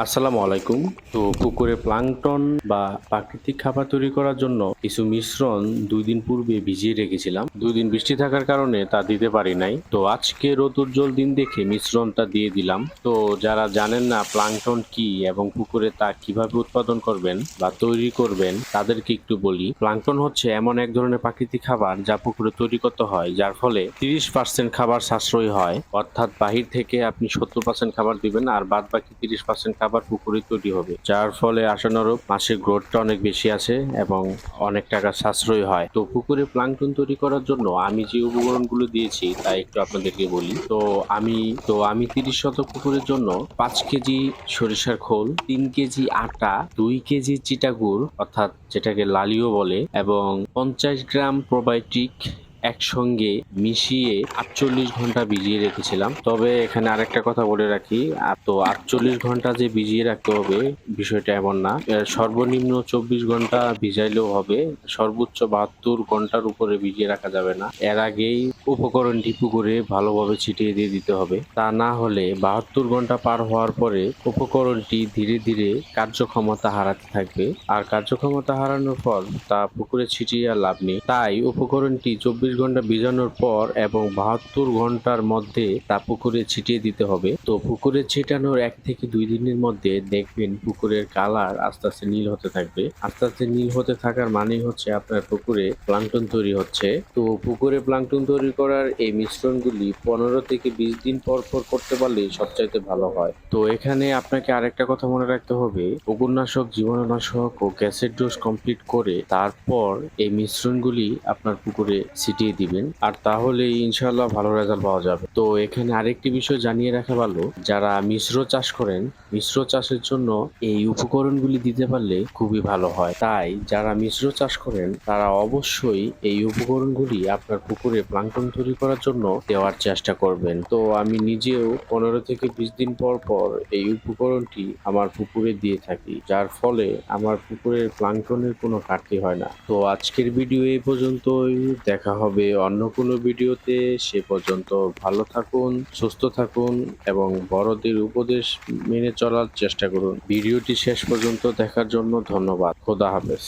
আসসালামু আলাইকুম। তো পুকুরে প্লাঙ্কটন বা প্রাকৃতিক খাবার তৈরি করার জন্য কিছু মিশ্রণ ২ দিন পূর্বে ভিজিয়ে রেখেছিলাম। ২ দিন বৃষ্টি থাকার কারণে তা দিতে পারি নাই। তো আজকে রোদ-উজ্জ্বল দিন দেখে মিশ্রণটা দিয়ে দিলাম। তো যারা জানেন না প্লাঙ্কটন কি এবং পুকুরে তা কিভাবে উৎপাদন করবেন বা তৈরি করবেন তাদেরকে একটু বলি। প্লাঙ্কটন হচ্ছে এমন এক ধরনের প্রাকৃতিক খাবার যা পুকুরে তৈরি করতে হয়, যার ফলে ৩০% খাবার সাশ্রয়ী হয়। অর্থাৎ বাহির থেকে আপনি ৭০% খাবার দিবেন আর বাদবাকি ৩০% খাবার পুকুরেই তৈরি হবে। যার ফলে আশানুরূপ মাছের গ্রোথটা অনেক বেশি আসে এবং অনেক টাকা সাশ্রয় হয়। তো পুকুরে প্লাঙ্কটন তৈরি করার জন্য আমি যে উপকরণগুলো দিয়েছি তা একটু আপনাদেরকে বলি। তো আমি ৩০ শতক পুকুরের জন্য ৫ কেজি সরিষার খোল, ৩ কেজি আটা, ২ কেজি চিটাগুড় অর্থাৎ যেটাকে লালিও বলে এবং ৫০ গ্রাম প্রোবায়োটিক একসঙ্গে মিশিয়ে ৪৮ ঘন্টা ভিজিয়ে রেখেছিলাম। তবে এখানে আরেকটা কথা বলে রাখি, তো ৪৮ ঘন্টা যে ভিজিয়ে রাখতে হবে বিষয়টা এমন না। সর্বনিম্ন ২৪ ঘন্টা ভিজাইলেও হবে। সর্বোচ্চ ৭২ ঘন্টার উপরে ভিজিয়ে রাখা যাবে না। এর আগেই উপকরণটি পুকুরে ভালোভাবে ছিটিয়ে দিয়ে দিতে হবে। তা না হলে ৭২ ঘন্টা পার হওয়ার পরে উপকরণটি ধীরে ধীরে কার্যক্ষমতা হারাতে থাকবে। আর কার্যক্ষমতা হারানোর পর তা পুকুরে ছিটিয়ে আর লাভ নেই। তাই উপকরণটি ২৪ ঘন্টা ভিজানোর পর এবং ৭২ ঘন্টার মধ্যে তা পুকুরে ছিটিয়ে দিতে হবে। তো পুকুরে ছিটানোর ১ থেকে ২ দিনের মধ্যে দেখবেন পুকুরের কালার আস্তে আস্তে নীল হতে থাকবে। আস্তে আস্তে নীল হতে থাকার মানেই হচ্ছে আপনার পুকুরে প্লাঙ্কটন তৈরি হচ্ছে। তো পুকুরে প্লাঙ্কটন তৈরি করার এই মিশ্রণগুলি ১৫ থেকে ২০ দিন পর পর করতে পারলেই সবচাইতে ভালো হয়। তো এখানে আপনাকে আরেকটা কথা মনে রাখতে হবে, ওগুরনাশক, জীবাণুনাশক ও গ্যাসের ডোজ কমপ্লিট করে তারপর এই মিশ্রণগুলি আপনার পুকুরে ছিটিয়ে দিবেন। আর তাহলেই ইনশাআল্লাহ ভালো রেজাল্ট পাওয়া যাবে। তো এখানে আরেকটি বিষয় জানিয়ে রাখা ভালো, যারা মিশ্র চাষ করেন, মিশ্র চাষের জন্য এই উপকরণগুলি দিতে পারলে খুবই ভালো হয়। তাই যারা মিশ্র চাষ করেন তারা অবশ্যই এই উপকরণগুলি আপনার পুকুরে প্লাঙ্কটন তৈরি করার জন্য দেওয়ার চেষ্টা করবেন। তো আমি নিজেও ১৫ থেকে ২০ দিন পর পর এই উপকরণটি আমার পুকুরে দিয়ে থাকি, যার ফলে আমার পুকুরের প্লাঙ্কটনের কোনো ঘাটতি হয় না। তো আজকের ভিডিও এই পর্যন্তই। দেখা হবে অন্য কোনো ভিডিওতে। সে পর্যন্ত ভালো থাকুন, সুস্থ থাকুন এবং বড়দের উপদেশ মেনে চলার চেষ্টা করুন। ভিডিওটি শেষ পর্যন্ত দেখার জন্য ধন্যবাদ। খোদা হাফেজ।